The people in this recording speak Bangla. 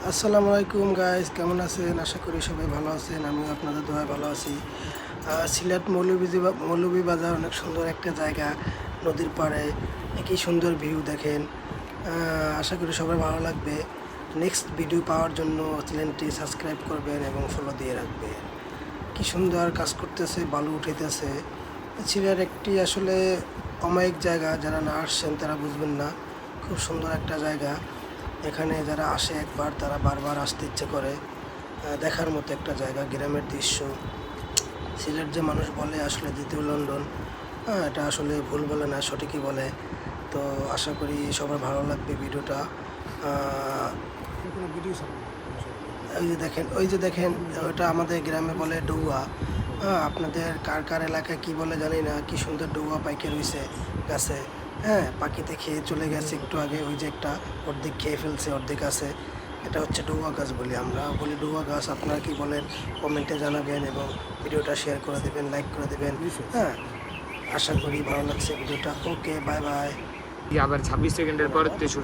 আসসালামু আলাইকুম গাইস, কেমন আছেন? আশা করি সবাই ভালো আছেন। আমিও আপনাদের দোয়ায় ভালো আছি। সিলেট মৌলভীবাজার অনেক সুন্দর একটা জায়গা, নদীর পাড়ে কি সুন্দর ভিউ দেখেন। আশা করি সবাই ভালো লাগবে। নেক্সট ভিডিও পাওয়ার জন্য চ্যানেলটি সাবস্ক্রাইব করবেন এবং ফলো দিয়ে রাখবেন। কি সুন্দর কাজ করতেছে, বালু উঠাইতেছে। সিলেট একটি আসলে অমায়িক জায়গা, যারা না আসছেন তারা বুঝবেন না। খুব সুন্দর একটা জায়গা। এখানে যারা আসে একবার তারা বারবার আসতে ইচ্ছে করে। দেখার মতো একটা জায়গা, গ্রামের দৃশ্য। সিলেট যে মানুষ বলে আসলে দ্বিতীয় লন্ডন, এটা আসলে ভুল বলে না, সঠিকই বলে। তো আশা করি সবার ভালো লাগবে ভিডিওটা। ওই যে দেখেন ওটা আমাদের গ্রামে বলে ডৌয়া। আপনাদের কার কার এলাকায় কী বলে জানি না। কি সুন্দর ডৌয়া পাইকে রয়েছে গাছে। হ্যাঁ, পাখিতে খেয়ে চলে গেছে একটু আগে। ওই যে একটা অর্ধেক খেয়ে ফেলছে, অর্ধেক আছে। এটা হচ্ছে ডৌয়া গাছ বলি, আমরা বলি ডৌয়া গাছ। আপনারা কি বলেন কমেন্টে জানাবেন এবং ভিডিওটা শেয়ার করে দেবেন, লাইক করে দেবেন। হ্যাঁ, আশা করি ভালো লাগছে ভিডিওটা। ওকে, বাই বাই। আবার 26 সেকেন্ডের পর শুরু।